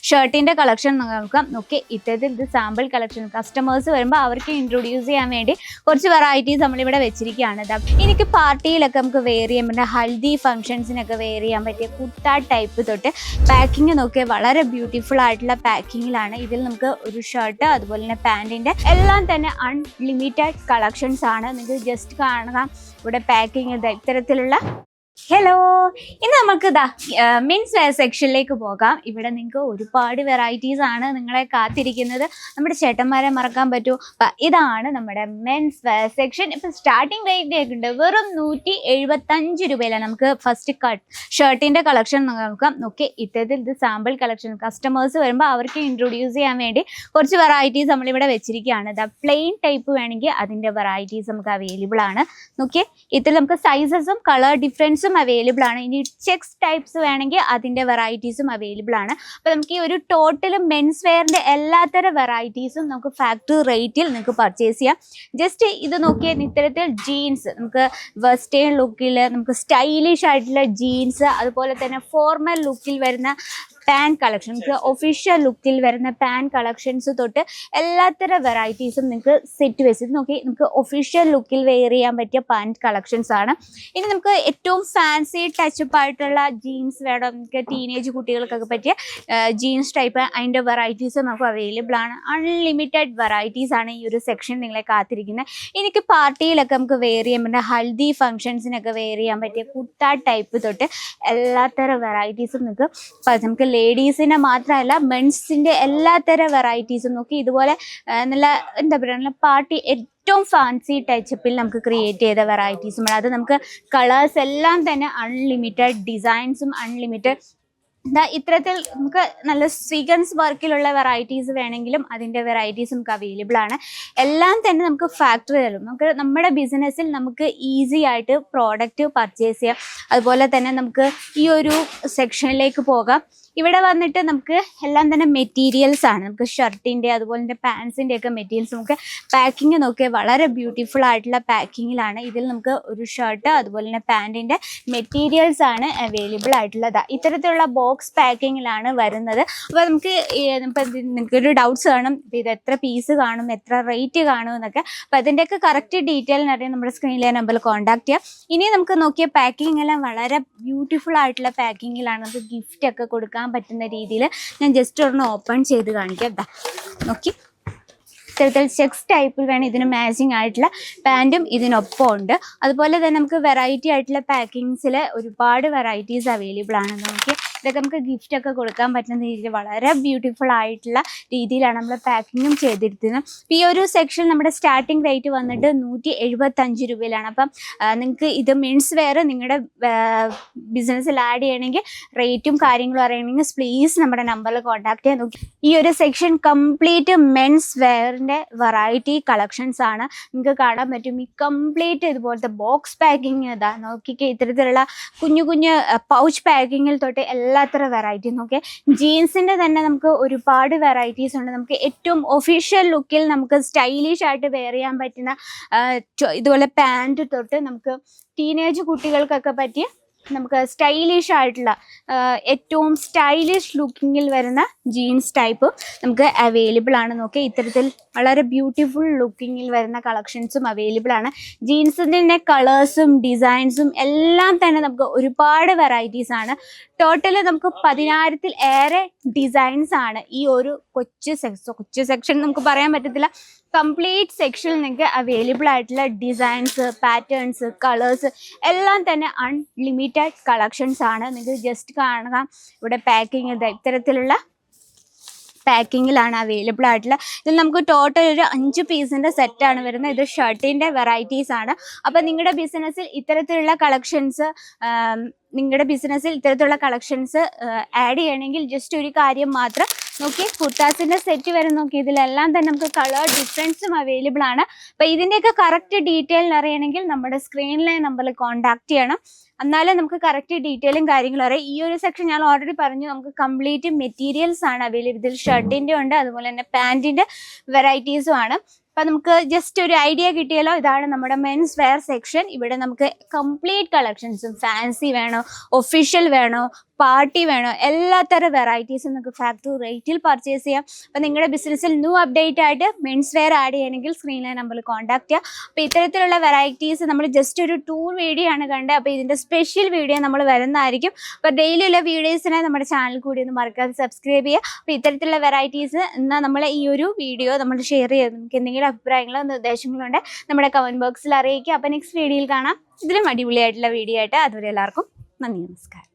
ഷർട്ടിൻ്റെ collection നോക്കാം. നോക്കി ഇത്തരത്തിൽ ഇത് സാമ്പിൾ കളക്ഷൻ കസ്റ്റമേഴ്സ് വരുമ്പോൾ അവർക്ക് ഇൻട്രൊഡ്യൂസ് ചെയ്യാൻ വേണ്ടി കുറച്ച് വെറൈറ്റീസ് നമ്മളിവിടെ വെച്ചിരിക്കുകയാണ്. എനിക്ക് പാർട്ടിയിലൊക്കെ നമുക്ക് വെയർ ചെയ്യാൻ പറ്റുന്ന ഹൽദി ഫംഗ്ഷൻസിനൊക്കെ വെയർ ചെയ്യാൻ പറ്റിയ കുർത്ത ടൈപ്പ് തൊട്ട് പാക്കിങ് നോക്കിയാൽ വളരെ ബ്യൂട്ടിഫുൾ ആയിട്ടുള്ള പാക്കിങ്ങിലാണ്. ഇതിൽ നമുക്ക് ഒരു ഷർട്ട് അതുപോലെ തന്നെ പാൻറ്റിൻ്റെ എല്ലാം തന്നെ അൺലിമിറ്റഡ് കളക്ഷൻസ് ആണ്. നിങ്ങൾക്ക് ജസ്റ്റ് കാണുക ഇവിടെ പാക്കിങ് ഇത്തരത്തിലുള്ള. ഹലോ, ഇന്ന് നമുക്ക് മെൻസ് വെയർ സെക്ഷനിലേക്ക് പോകാം. ഇവിടെ നിങ്ങൾക്ക് ഒരുപാട് വെറൈറ്റീസ് ആണ് നിങ്ങളെ കാത്തിരിക്കുന്നത്. നമ്മുടെ ചേട്ടന്മാരെ മറക്കാൻ പറ്റൂ. ഇതാണ് നമ്മുടെ മെൻസ് വെയർ സെക്ഷൻ. ഇപ്പം സ്റ്റാർട്ടിംഗ് റേറ്റ് ഉണ്ട് വെറും 175 രൂപയിലാണ്. നമുക്ക് ഫസ്റ്റ് ഷർട്ടിൻ്റെ കളക്ഷൻ നോക്കാം. നോക്കി ഇത്തരത്തിൽ ഇത് സാമ്പിൾ കളക്ഷൻ കസ്റ്റമേഴ്സ് വരുമ്പോൾ അവർക്ക് ഇൻട്രൊഡ്യൂസ് ചെയ്യാൻ വേണ്ടി കുറച്ച് വെറൈറ്റീസ് നമ്മളിവിടെ വെച്ചിരിക്കുകയാണ്. പ്ലെയിൻ ടൈപ്പ് വേണമെങ്കിൽ അതിൻ്റെ വെറൈറ്റീസ് നമുക്ക് അവൈലബിൾ ആണ്. നോക്കി ഇതിൽ നമുക്ക് സൈസസും കളർ ഡിഫറൻസും അവൈലബിൾ ആണ്. ഇനി ചെക്സ് ടൈപ്സ് വേണമെങ്കിൽ അതിൻ്റെ വെറൈറ്റീസും അവൈലബിൾ ആണ്. അപ്പോൾ നമുക്ക് ഈ ഒരു ടോട്ടൽ മെൻസ് വെയറിൻ്റെ എല്ലാത്തരം വെറൈറ്റീസും നമുക്ക് ഫാക്ടറി റേറ്റിൽ നിങ്ങൾക്ക് പർച്ചേസ് ചെയ്യാം. ജസ്റ്റ് ഇത് നോക്കിയാൽ ഇത്തരത്തിൽ ജീൻസ് നമുക്ക് വെസ്റ്റേൺ ലുക്കിൽ നമുക്ക് സ്റ്റൈലിഷ് ആയിട്ടുള്ള ജീൻസ്, അതുപോലെ തന്നെ ഫോർമൽ ലുക്കിൽ വരുന്ന പാൻ കളക്ഷൻ, നമുക്ക് ഒഫീഷ്യൽ ലുക്കിൽ വരുന്ന പാൻ കളക്ഷൻസ് തൊട്ട് എല്ലാത്തരം വെറൈറ്റീസും നിങ്ങൾക്ക് സെറ്റ് വെച്ചിട്ട് നോക്കി നമുക്ക് ഒഫീഷ്യൽ ലുക്കിൽ വെയർ ചെയ്യാൻ പറ്റിയ പാൻറ് കളക്ഷൻസ് ആണ്. ഇനി നമുക്ക് ഏറ്റവും ഫാൻസി ടച്ചപ്പ് ആയിട്ടുള്ള ജീൻസ് വേണം, നമുക്ക് ടീനേജ് കുട്ടികൾക്കൊക്കെ പറ്റിയ ജീൻസ് ടൈപ്പ്, അതിൻ്റെ വെറൈറ്റീസ് നമുക്ക് അവൈലബിൾ ആണ്. അൺലിമിറ്റഡ് വെറൈറ്റീസ് ആണ് ഈ ഒരു സെക്ഷൻ നിങ്ങളെ കാത്തിരിക്കുന്നത്. എനിക്ക് പാർട്ടിയിലൊക്കെ നമുക്ക് വെയർ ചെയ്യാൻ പറ്റുന്ന ഹൽദി ഫംഗ്ഷൻസിനൊക്കെ വെയർ ചെയ്യാൻ പറ്റിയ കുർത്ത ടൈപ്പ് തൊട്ട് എല്ലാത്തരം വെറൈറ്റീസും നമുക്ക് ലേഡീസിനെ മാത്രമല്ല മെൻസിൻ്റെ എല്ലാത്തരം വെറൈറ്റീസും നോക്കി ഇതുപോലെ നല്ല എന്താ പറയുക നല്ല പാർട്ടി ഏറ്റവും ഫാൻസി ടച്ചപ്പിൽ നമുക്ക് ക്രിയേറ്റ് ചെയ്ത വെറൈറ്റീസും അത് നമുക്ക് കളേഴ്സ് എല്ലാം തന്നെ അൺലിമിറ്റഡ് ഡിസൈൻസും അൺലിമിറ്റഡ് ഇത്തരത്തിൽ നമുക്ക് നല്ല സ്വീഗൻസ് വർക്കിലുള്ള വെറൈറ്റീസ് വേണമെങ്കിലും അതിൻ്റെ വെറൈറ്റീസ് നമുക്ക് അവൈലബിൾ ആണ്. എല്ലാം തന്നെ നമുക്ക് ഫാക്ടറി തരും. നമുക്ക് നമ്മുടെ ബിസിനസ്സിൽ നമുക്ക് ഈസി ആയിട്ട് പ്രോഡക്റ്റ് പർച്ചേസ് ചെയ്യാം. അതുപോലെ തന്നെ നമുക്ക് ഈ ഒരു സെക്ഷനിലേക്ക് പോകാം. ഇവിടെ വന്നിട്ട് നമുക്ക് എല്ലാം തന്നെ മെറ്റീരിയൽസ് ആണ്. നമുക്ക് ഷർട്ടിൻ്റെ അതുപോലെ തന്നെ പാൻസിൻ്റെ ഒക്കെ മെറ്റീരിയൽസ് നമുക്ക് പാക്കിങ് നോക്കിയാൽ വളരെ ബ്യൂട്ടിഫുൾ ആയിട്ടുള്ള പാക്കിങ്ങിലാണ്. ഇതിൽ നമുക്ക് ഒരു ഷർട്ട് അതുപോലെ തന്നെ പാൻറ്റിൻ്റെ മെറ്റീരിയൽസ് ആണ് അവൈലബിൾ ആയിട്ടുള്ളത്. ഇത്തരത്തിലുള്ള ബോക്സ് പാക്കിങ്ങിലാണ് വരുന്നത്. അപ്പോൾ നമുക്ക് നിങ്ങൾക്കൊരു ഡൗട്ട്സ് കാണും, ഇത് എത്ര പീസ് കാണും, എത്ര റേറ്റ് കാണും എന്നൊക്കെ. അപ്പോൾ അതിൻ്റെയൊക്കെ കറക്റ്റ് ഡീറ്റെയിൽ അറിയാൻ നമ്മുടെ സ്ക്രീനിലെ നമ്പറിൽ കോൺടാക്ട് ചെയ്യാം. ഇനി നമുക്ക് നോക്കിയ പാക്കിംഗ് എല്ലാം വളരെ ബ്യൂട്ടിഫുൾ ആയിട്ടുള്ള പാക്കിങ്ങിലാണ്. നമുക്ക് ഗിഫ്റ്റ് ഒക്കെ കൊടുക്കാൻ പറ്റുന്ന രീതിയിൽ ഞാൻ ജസ്റ്റ് ഒന്ന് ഓപ്പൺ ചെയ്ത് കാണിക്കാം. നോക്കി ഇത്തരത്തിൽ ചെക്സ് ടൈപ്പിൽ വേണം ഇതിന് മാച്ചിങ് ആയിട്ടുള്ള പാൻറ്റും ഇതിനൊപ്പം ഉണ്ട്. അതുപോലെ തന്നെ നമുക്ക് വെറൈറ്റി ആയിട്ടുള്ള പാക്കിങ്സിൽ ഒരുപാട് വെറൈറ്റീസ് അവൈലബിൾ ആണ്. നമുക്ക് ഇതൊക്കെ നമുക്ക് ഗിഫ്റ്റ് ഒക്കെ കൊടുക്കാൻ പറ്റുന്ന രീതിയിൽ വളരെ ബ്യൂട്ടിഫുൾ ആയിട്ടുള്ള രീതിയിലാണ് നമ്മൾ പാക്കിങ്ങും ചെയ്തിരിക്കുന്നത്. ഈ ഒരു സെക്ഷൻ നമ്മുടെ സ്റ്റാർട്ടിംഗ് റേറ്റ് വന്നിട്ട് 175 രൂപയിലാണ്. അപ്പം നിങ്ങൾക്ക് ഇത് മെൻസ് വെയർ നിങ്ങളുടെ ബിസിനസ്സിൽ ആഡ് ചെയ്യണമെങ്കിൽ റേറ്റും കാര്യങ്ങളും അറിയണമെങ്കിൽ പ്ലീസ് നമ്മുടെ നമ്പറിൽ കോൺടാക്ട് ചെയ്യാൻ നോക്കി. ഈ ഒരു സെക്ഷൻ കംപ്ലീറ്റ് മെൻസ് വെയറിൻ്റെ വെറൈറ്റി കളക്ഷൻസ് ആണ്. നിങ്ങൾക്ക് കാണാൻ പറ്റും ഈ കംപ്ലീറ്റ് ഇതുപോലത്തെ ബോക്സ് പാക്കിങ് നോക്കിക്കേ. ഇത്തരത്തിലുള്ള കുഞ്ഞു കുഞ്ഞു പൗച്ച് പാക്കിങ്ങിൽ തൊട്ട് എല്ലാത്തരം വെറൈറ്റി നോക്കിയാൽ ജീൻസിൻ്റെ തന്നെ നമുക്ക് ഒരുപാട് വെറൈറ്റീസ് ഉണ്ട്. നമുക്ക് ഏറ്റവും ഒഫീഷ്യൽ ലുക്കിൽ നമുക്ക് സ്റ്റൈലിഷ് ആയിട്ട് വെയർ ചെയ്യാൻ പറ്റുന്ന ഇതുപോലെ പാൻറ് തൊട്ട് നമുക്ക് ടീനേജ് കുട്ടികൾക്കൊക്കെ പറ്റിയ നമുക്ക് സ്റ്റൈലിഷ് ആയിട്ടുള്ള ഏറ്റവും സ്റ്റൈലിഷ് ലുക്കിങ്ങിൽ വരുന്ന ജീൻസ് ടൈപ്പ് നമുക്ക് അവൈലബിൾ ആണ്. നോക്കി ഇത്തരത്തിൽ വളരെ ബ്യൂട്ടിഫുൾ ലുക്കിങ്ങിൽ വരുന്ന കളക്ഷൻസും അവൈലബിൾ ആണ്. ജീൻസിൻ്റെ കളേഴ്സും ഡിസൈൻസും എല്ലാം തന്നെ നമുക്ക് ഒരുപാട് വെറൈറ്റീസ് ആണ്. ടോട്ടൽ നമുക്ക് 10,000-ൽ ഏറെ ഡിസൈൻസ് ആണ് ഈ ഒരു കൊച്ചു സെക്ഷൻ നമുക്ക് പറയാൻ പറ്റത്തില്ല. കംപ്ലീറ്റ് സെക്ഷനിൽ നിങ്ങൾക്ക് അവൈലബിൾ ആയിട്ടുള്ള ഡിസൈൻസ്, പാറ്റേൺസ്, കളേഴ്സ് എല്ലാം തന്നെ അൺലിമിറ്റഡ് കളക്ഷൻസ് ആണ്. നിങ്ങൾക്ക് ജസ്റ്റ് കാണുക ഇവിടെ പാക്കിങ് ഇത്തരത്തിലുള്ള പാക്കിങ്ങിലാണ് അവൈലബിൾ ആയിട്ടുള്ള. ഇതിൽ നമുക്ക് ടോട്ടൽ ഒരു 5 പീസിൻ്റെ സെറ്റാണ് വരുന്നത്. ഇത് ഷർട്ടിൻ്റെ വെറൈറ്റീസ് ആണ്. അപ്പോൾ നിങ്ങളുടെ ബിസിനസ്സിൽ ഇത്തരത്തിലുള്ള കളക്ഷൻസ് ആഡ് ചെയ്യണമെങ്കിൽ ജസ്റ്റ് ഒരു കാര്യം മാത്രം നോക്കി കുർത്താസിൻ്റെ സെറ്റ് വരെ നോക്കി. ഇതിലെല്ലാം തന്നെ നമുക്ക് കളർ ഡിഫറൻസും അവൈലബിൾ ആണ്. അപ്പോൾ ഇതിൻ്റെയൊക്കെ കറക്റ്റ് ഡീറ്റെയിൽ അറിയണമെങ്കിൽ നമ്മുടെ സ്ക്രീനിലെ നമ്പറിൽ കോൺടാക്ട് ചെയ്യണം. എന്നാലേ നമുക്ക് കറക്റ്റ് ഡീറ്റെയിലും കാര്യങ്ങളും അറിയാം. ഈ ഒരു സെക്ഷൻ ഞാൻ ഓൾറെഡി പറഞ്ഞു, നമുക്ക് കംപ്ലീറ്റ് മെറ്റീരിയൽസ് ആണ് അവൈലബിൾ. ഇതിൽ ഷർട്ടിൻ്റെ ഉണ്ട്, അതുപോലെ തന്നെ പാൻറ്റിൻ്റെ വെറൈറ്റീസും ആണ്. അപ്പം നമുക്ക് ജസ്റ്റ് ഒരു ഐഡിയ കിട്ടിയല്ലോ. ഇതാണ് നമ്മുടെ മെൻസ് വെയർ സെക്ഷൻ. ഇവിടെ നമുക്ക് കംപ്ലീറ്റ് കളക്ഷൻസും, ഫാൻസി വേണോ, ഒഫീഷ്യൽ വേണോ, പാർട്ടി വേണോ, എല്ലാത്തരം വെറൈറ്റീസും നമുക്ക് ഫാക്ടറി റേറ്റിൽ പർച്ചേസ് ചെയ്യാം. അപ്പം നിങ്ങളുടെ ബിസിനസ്സിൽ ന്യൂ അപ്ഡേറ്റ് ആയിട്ട് മെൻസ് വെയർ ആഡ് ചെയ്യണമെങ്കിൽ സ്ക്രീനിലെ നമ്പറിൽ കോൺടാക്ട് ചെയ്യുക. അപ്പോൾ ഇത്തരത്തിലുള്ള വെറൈറ്റീസ് നമ്മൾ ജസ്റ്റ് ഒരു ടൂർ വീഡിയോ ആണ് കണ്ടത്. അപ്പോൾ ഇതിൻ്റെ സ്പെഷ്യൽ വീഡിയോ നമ്മൾ വരുന്നതായിരിക്കും. അപ്പോൾ ഡെയിലിയുള്ള വീഡിയോസിനെ നമ്മുടെ ചാനൽ കൂടി ഒന്ന് മറക്കാതെ സബ്സ്ക്രൈബ് ചെയ്യുക. അപ്പോൾ ഇത്തരത്തിലുള്ള വെറൈറ്റീസ് എന്നാൽ നമ്മൾ ഈ ഒരു വീഡിയോ നമ്മൾ ഷെയർ ചെയ്ത് നമുക്ക് എന്തെങ്കിലും അഭിപ്രായങ്ങളോ നിർദ്ദേശങ്ങളോ ഉണ്ട് നമ്മുടെ കമൻറ്റ് ബോക്സിൽ അറിയിക്കുക. അപ്പോൾ നെക്സ്റ്റ് വീഡിയോയിൽ കാണാം ഇതിലും അടിപൊളിയായിട്ടുള്ള വീഡിയോ ആയിട്ട്. അതുവരെ എല്ലാവർക്കും നന്ദി, നമസ്കാരം.